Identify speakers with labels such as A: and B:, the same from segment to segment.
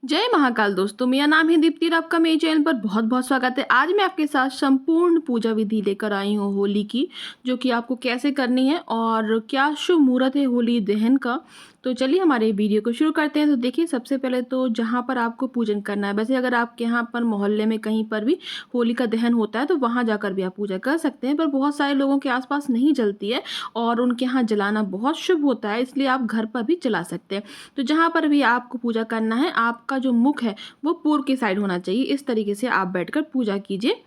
A: जय महाकाल दोस्तों, मेरा नाम है दीप्ति और आपका मेरे चैनल पर बहुत बहुत स्वागत है। आज मैं आपके साथ संपूर्ण पूजा विधि लेकर आई हूँ होली की, जो कि आपको कैसे करनी है और क्या शुभ मुहूर्त है होली दहन का। तो चलिए हमारे वीडियो को शुरू करते हैं। तो देखिए, सबसे पहले तो जहाँ पर आपको पूजन करना है, वैसे अगर आपके यहाँ पर मोहल्ले में कहीं पर भी होली का दहन होता है तो वहाँ जाकर भी आप पूजा कर सकते हैं, पर बहुत सारे लोगों के आसपास नहीं जलती है और उनके यहाँ जलाना बहुत शुभ होता है, इसलिए आप घर पर भी जला सकते हैं। तो जहाँ पर भी आपको पूजा करना है, आपका जो मुख है वो पूर्व की साइड होना चाहिए। इस तरीके से आप बैठकर पूजा कीजिए।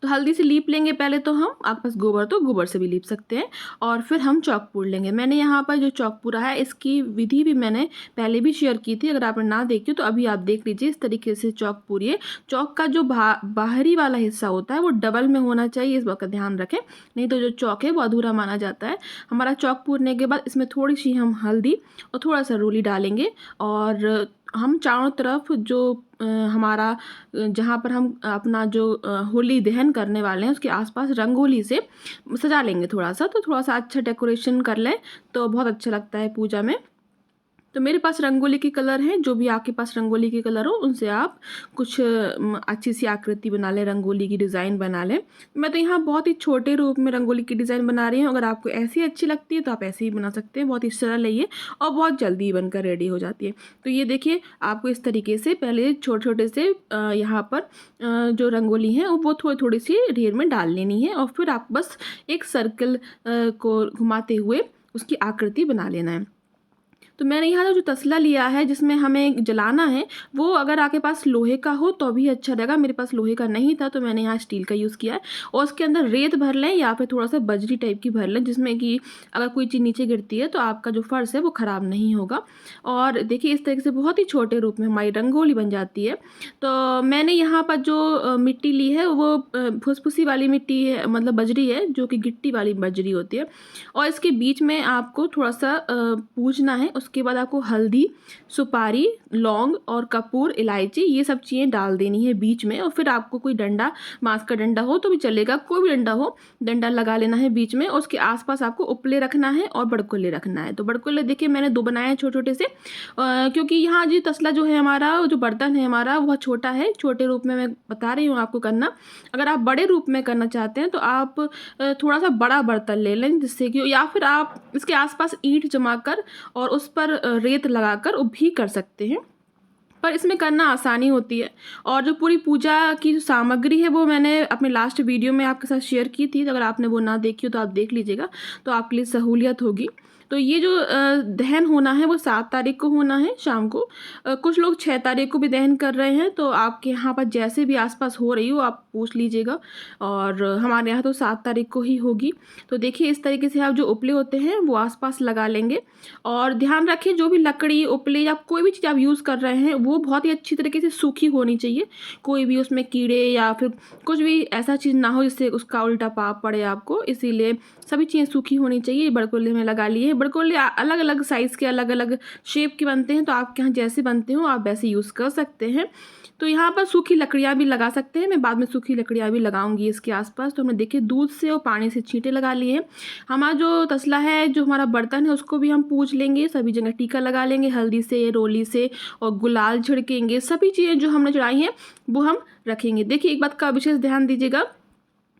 A: तो हल्दी से लीप लेंगे पहले तो हम, आपके पास गोबर तो गोबर से भी लीप सकते हैं, और फिर हम चौक पूर लेंगे। मैंने यहाँ पर जो चौक पूरा है इसकी विधि भी मैंने पहले भी शेयर की थी, अगर आपने ना देखी तो अभी आप देख लीजिए। इस तरीके से चौक पूरिए। चौक का जो बाहरी वाला हिस्सा होता है वो डबल में होना चाहिए, इस बात का ध्यान रखें, नहीं तो जो चौक है वो अधूरा माना जाता है। हमारा चौक पूरने के बाद इसमें थोड़ी सी हम हल्दी और थोड़ा सा रोली डालेंगे, और हम चारों तरफ जो हमारा जहाँ पर हम अपना जो होली दहन करने वाले हैं उसके आसपास रंगोली से सजा लेंगे थोड़ा सा। तो थोड़ा सा अच्छा डेकोरेशन कर लें तो बहुत अच्छा लगता है पूजा में। तो मेरे पास रंगोली के कलर हैं, जो भी आपके पास रंगोली के कलर हो उनसे आप कुछ अच्छी सी आकृति बना लें, रंगोली की डिज़ाइन बना लें। मैं तो यहाँ बहुत ही छोटे रूप में रंगोली की डिज़ाइन बना रही हूँ, अगर आपको ऐसी अच्छी लगती है तो आप ऐसे ही बना सकते हैं। बहुत ही सरल है ये और बहुत जल्दी बनकर रेडी हो जाती है। तो ये देखिए, आपको इस तरीके से पहले छोटे छोटे से यहाँ पर जो रंगोली है वो थोड़ी थोड़ी सी ढेर में डाल लेनी है, और फिर आप बस एक सर्कल को घुमाते हुए उसकी आकृति बना लेना है। तो मैंने यहाँ जो तसला लिया है जिसमें हमें जलाना है, वो अगर आपके पास लोहे का हो तो भी अच्छा रहेगा। मेरे पास लोहे का नहीं था तो मैंने यहाँ स्टील का यूज़ किया है, और उसके अंदर रेत भर लें या फिर थोड़ा सा बजरी टाइप की भर लें, जिसमें कि अगर कोई चीज़ नीचे गिरती है तो आपका जो फर्श है वो ख़राब नहीं होगा। और देखिए, इस तरीके से बहुत ही छोटे रूप में हमारी रंगोली बन जाती है। तो मैंने यहाँ पर जो मिट्टी ली है वो फुसफुसी वाली मिट्टी है, मतलब बजरी है, जो कि गिट्टी वाली बजरी होती है। और इसके बीच में आपको थोड़ा सा पूजना है। उसके बाद आपको हल्दी, सुपारी, लौंग और कपूर, इलायची, ये सब चीज़ें डाल देनी है बीच में। और फिर आपको कोई डंडा, बांस का डंडा हो तो भी चलेगा, कोई भी डंडा हो, डंडा लगा लेना है बीच में। और उसके आसपास आपको उपले रखना है और बड़कुल्ले रखना है। तो बड़कुल्ले देखिए मैंने 2 बनाए हैं छोटे छोटे से, क्योंकि यहाँ जो तसला जो है हमारा, जो बर्तन है हमारा, वह छोटा है। छोटे रूप में मैं बता रही हूँ आपको करना। अगर आप बड़े रूप में करना चाहते हैं तो आप थोड़ा सा बड़ा बर्तन ले लें, जिससे कि, या फिर आप इसके आसपास ईंट जमा कर और उस पर रेत लगाकर वो भी कर सकते हैं, पर इसमें करना आसानी होती है। और जो पूरी पूजा की जो सामग्री है वो मैंने अपने लास्ट वीडियो में आपके साथ शेयर की थी, तो अगर आपने वो ना देखी हो तो आप देख लीजिएगा, तो आपके लिए सहूलियत होगी। तो ये जो दहन होना है वो 7 तारीख को होना है शाम को। कुछ लोग 6 तारीख को भी दहन कर रहे हैं, तो आपके यहाँ पर जैसे भी आसपास हो रही हो आप पूछ लीजिएगा। और हमारे यहाँ तो 7 तारीख को ही होगी। तो देखिए, इस तरीके से आप जो उपले होते हैं वो आसपास लगा लेंगे। और ध्यान रखें, जो भी लकड़ी, उपले या कोई भी चीज़ आप यूज़ कर रहे हैं वो बहुत ही अच्छी तरीके से सूखी होनी चाहिए। कोई भी उसमें कीड़े या फिर कुछ भी ऐसा चीज़ ना हो जिससे उसका उल्टा पाप पड़े आपको, इसीलिए सभी चीज़ें सूखी होनी चाहिए। बड़कुल्ले में लगा लिए। बड़कुल्ले अलग अलग साइज़ के, अलग अलग शेप के बनते हैं, तो आपके यहाँ जैसे बनते हो आप वैसे यूज़ कर सकते हैं। तो यहाँ पर सूखी लकड़ियाँ भी लगा सकते हैं, मैं बाद में सूखी लकड़ियाँ भी लगाऊंगी इसके आसपास। तो हमने देखिए दूध से और पानी से छींटे लगा लिए हैं। हमारा जो तसला है, जो हमारा बर्तन है, उसको भी हम पूज लेंगे, सभी जगह टीका लगा लेंगे हल्दी से, रोली से, और गुलाल छिड़केंगे। सभी चीज़ें जो हमने चढ़ाई हैं वो हम रखेंगे। देखिए, एक बात का विशेष ध्यान दीजिएगा,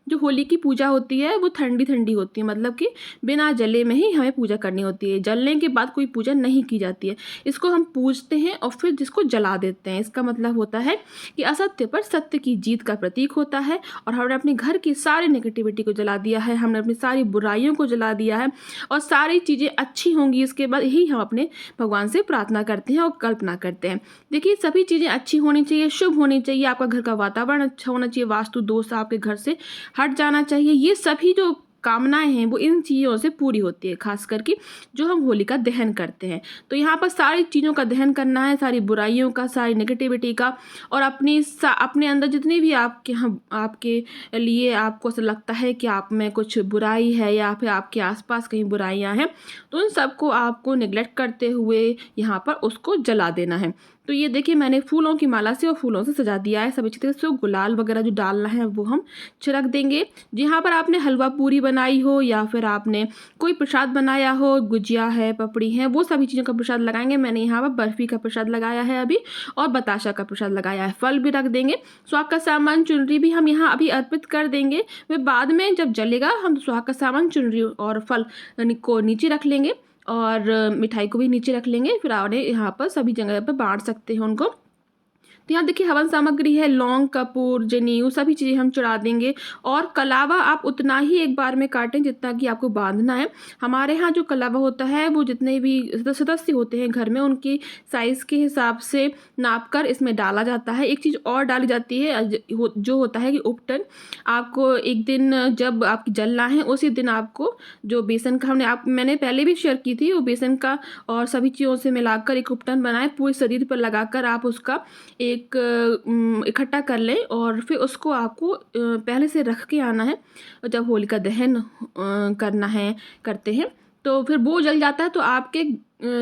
A: जो होली की पूजा होती है वो ठंडी ठंडी होती है, मतलब कि बिना जले में ही हमें पूजा करनी होती है। जलने के बाद कोई पूजा नहीं की जाती है। इसको हम पूजते हैं और फिर जिसको जला देते हैं। इसका मतलब होता है कि असत्य पर सत्य की जीत का प्रतीक होता है, और हमने अपने घर की सारी नेगेटिविटी को जला दिया है, हमने अपनी सारी बुराइयों को जला दिया है, और सारी चीज़ें अच्छी होंगी इसके बाद ही हम अपने भगवान से प्रार्थना करते हैं और कल्पना करते हैं। देखिए, सभी चीज़ें अच्छी होनी चाहिए, शुभ होनी चाहिए, आपका घर का वातावरण अच्छा होना चाहिए, वास्तु दोष आपके घर से हट जाना चाहिए। ये सभी जो कामनाएं हैं वो इन चीज़ों से पूरी होती है, खास करके जो हम होली का दहन करते हैं। तो यहाँ पर सारी चीज़ों का दहन करना है, सारी बुराइयों का, सारी नेगेटिविटी का, और अपने अंदर जितने भी आपके लिए आपको ऐसा लगता है कि आप में कुछ बुराई है या फिर आपके आसपास कहीं बुराइयां हैं, तो उन सबको आपको निगलेक्ट करते हुए यहाँ पर उसको जला देना है। तो ये देखिए मैंने फूलों की माला से और फूलों से सजा दिया है सब अच्छी तरह से। गुलाल वगैरह जो डालना है वो हम छिड़क देंगे। जहाँ पर आपने हलवा पूरी बनाई हो या फिर आपने कोई प्रसाद बनाया हो, गुजिया है, पपड़ी है, वो सभी चीज़ों का प्रसाद लगाएंगे। मैंने यहाँ पर बर्फ़ी का प्रसाद लगाया है अभी, और बताशा का प्रसाद लगाया है। फल भी रख देंगे, सुहाग का सामान चुनरी भी हम यहाँ अभी अर्पित कर देंगे। वे बाद में जब जलेगा हम सुहाग का सामान चुनरी और फल को नीचे रख लेंगे, और मिठाई को भी नीचे रख लेंगे। फिर आप यहाँ पर सभी जगह पर बांट सकते हैं उनको। तो यहाँ देखिए हवन सामग्री है, लौंग, कपूर, जनेऊ, सभी चीज़ें हम चढ़ा देंगे। और कलावा आप उतना ही एक बार में काटें जितना कि आपको बांधना है। हमारे यहाँ जो कलावा होता है वो जितने भी सदस्य होते हैं घर में उनकी साइज़ के हिसाब से नाप कर इसमें डाला जाता है। एक चीज़ और डाली जाती है जो होता है कि उपटन। आपको एक दिन जब आपकी जलना है उसी दिन आपको जो बेसन का मैंने पहले भी शेयर की थी, वो बेसन का और सभी चीज़ों से मिलाकर एक उपटन बनाए, पूरे शरीर पर लगाकर आप उसका एक इकट्ठा कर लें, और फिर उसको आपको पहले से रख के आना है। जब होलिका दहन करते हैं तो फिर वो जल जाता है, तो आपके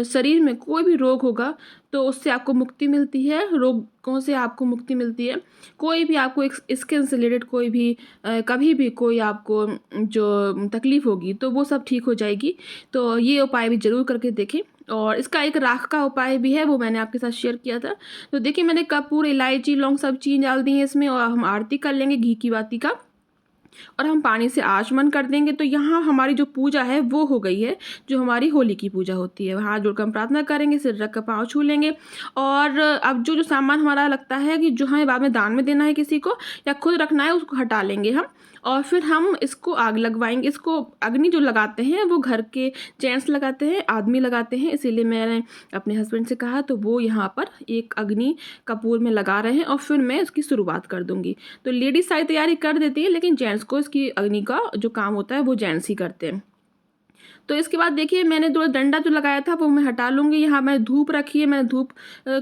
A: शरीर में कोई भी रोग होगा तो उससे आपको मुक्ति मिलती है, रोगों से आपको मुक्ति मिलती है। कोई भी आपको स्किन से रिलेटेड कोई भी कभी भी कोई आपको जो तकलीफ़ होगी तो वो सब ठीक हो जाएगी। तो ये उपाय भी ज़रूर करके देखें। और इसका एक राख का उपाय भी है, वो मैंने आपके साथ शेयर किया था। तो देखिए मैंने कपूर, इलायची, लौंग सब चीज़ डाल दी है इसमें, और हम आरती कर लेंगे घी की बाती का, और हम पानी से आचमन कर देंगे। तो यहाँ हमारी जो पूजा है वो हो गई है, जो हमारी होली की पूजा होती है। हाथ जोड़कर हम प्रार्थना करेंगे, सिर रख कर पाँव छू लेंगे। और अब जो जो सामान हमारा लगता है कि जो हमें बाद में दान में देना है किसी को या खुद रखना है, उसको हटा लेंगे हम, और फिर हम इसको आग लगवाएंगे। इसको अग्नि जो लगाते हैं वो घर के जेंट्स लगाते हैं, आदमी लगाते हैं, इसीलिए मैंने अपने हस्बैंड से कहा तो वो यहाँ पर एक अग्नि कपूर में लगा रहे हैं, और फिर मैं इसकी शुरुआत कर दूंगी। तो लेडीज सारी तैयारी कर देती है, लेकिन जेंट्स को इसकी अग्नि का जो काम होता है वो जेंट्स ही करते हैं। तो इसके बाद देखिए मैंने जो डंडा जो लगाया था वो मैं हटा लूँगी। यहाँ मैंने धूप रखी है, मैंने धूप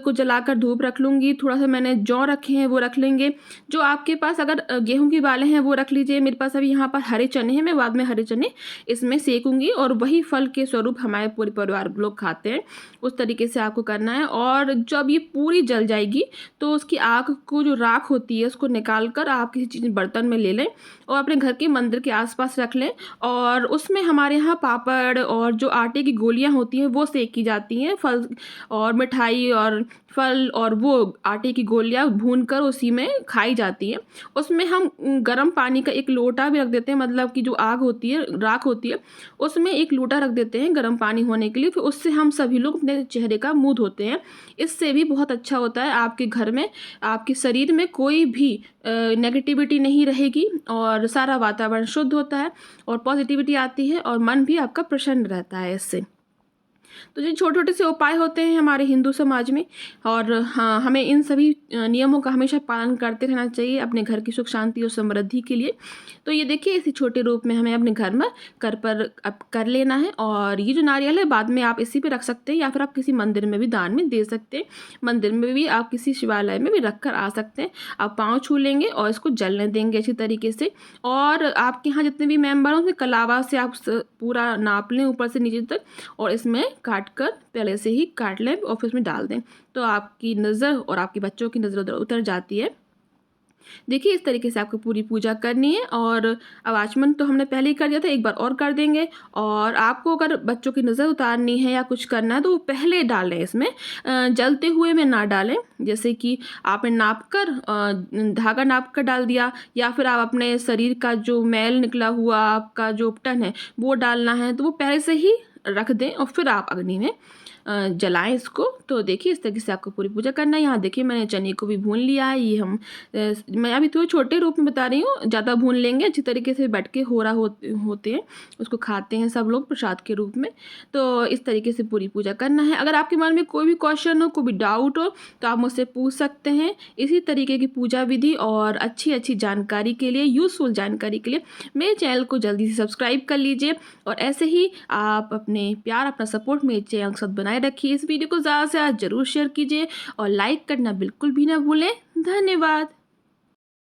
A: को जलाकर धूप रख लूँगी। थोड़ा सा मैंने जौ रखे हैं वो रख लेंगे। जो आपके पास अगर गेहूं की बालें हैं वो रख लीजिए। मेरे पास अभी यहाँ पर हरे चने हैं, मैं बाद में हरे चने इसमें सेकूँगी, और वही फल के स्वरूप हमारे पूरे परिवार लोग खाते हैं। उस तरीके से आपको करना है। और जब ये पूरी जल जाएगी तो उसकी आग को जो राख होती है उसको निकाल कर आप किसी चीज़ बर्तन में ले लें और अपने घर के मंदिर के आसपास रख लें। और उसमें हमारे यहाँ पापड़ और जो आटे की गोलियां होती हैं वो सेकी जाती हैं, फल और मिठाई और फल और वो आटे की गोलियां भूनकर उसी में खाई जाती हैं। उसमें हम गर्म पानी का एक लोटा भी रख देते हैं, मतलब कि जो आग होती है, राख होती है, उसमें एक लोटा रख देते हैं गर्म पानी होने के लिए। फिर उससे हम सभी लोग अपने चेहरे का मुंह धोते हैं। इससे भी बहुत अच्छा होता है, आपके घर में, आपके शरीर में कोई भी नेगेटिविटी नहीं रहेगी और सारा वातावरण शुद्ध होता है और पॉजिटिविटी आती है और मन भी आपका प्रसन्न रहता है इससे। तो ये छोटे छोटे से उपाय होते हैं हमारे हिंदू समाज में, और हाँ, हमें इन सभी नियमों का हमेशा पालन करते रहना चाहिए अपने घर की सुख शांति और समृद्धि के लिए। तो ये देखिए इसी छोटे रूप में हमें अपने घर में कर लेना है। और ये जो नारियल है बाद में आप इसी पे रख सकते हैं, या फिर आप किसी मंदिर में भी दान में दे सकते हैं। मंदिर में भी आप किसी शिवालय में भी रख कर आ सकते हैं। आप पाँव छू लेंगे और इसको जलने देंगे अच्छी तरीके से। और आपके यहाँ जितने भी मेम्बर हों कलावा से आप पूरा नाप लें ऊपर से नीचे तक, और इसमें काट कर पहले से ही काट लें और फिर उसमें डाल दें, तो आपकी नज़र और आपके बच्चों की नज़र उतर जाती है। देखिए इस तरीके से आपको पूरी पूजा करनी है। और अब आचमन तो हमने पहले ही कर दिया था, एक बार और कर देंगे। और आपको अगर बच्चों की नज़र उतारनी है या कुछ करना है तो वो पहले डालें, इसमें जलते हुए में ना डालें। जैसे कि आपने नाप कर धागा नाप कर डाल दिया, या फिर आप अपने शरीर का जो मैल निकला हुआ आपका जो उपटन है वो डालना है, तो वो पहले से ही रख दें और फिर आप अग्नि में जलाएं इसको। तो देखिए इस तरीके से आपको पूरी पूजा करना है। यहाँ देखिए मैंने चने को भी भून लिया है। ये मैं अभी थोड़े छोटे रूप में बता रही हूँ, ज़्यादा भून लेंगे अच्छी तरीके से बैठ के हो रहा होते हैं, उसको खाते हैं सब लोग प्रसाद के रूप में। तो इस तरीके से पूरी पूजा करना है। अगर आपके मन में कोई भी क्वेश्चन हो, कोई भी डाउट हो, तो आप मुझसे पूछ सकते हैं। इसी तरीके की पूजा विधि और अच्छी अच्छी जानकारी के लिए, यूज़फुल जानकारी के लिए मेरे चैनल को जल्दी से सब्सक्राइब कर लीजिए। और ऐसे ही आप अपने प्यार, अपना सपोर्ट मेरे चैनल के साथ बनाए रखिए। इस वीडियो को ज़्यादा से ज़्यादा जरूर शेयर कीजिए और लाइक करना बिल्कुल भी ना भूलें। धन्यवाद।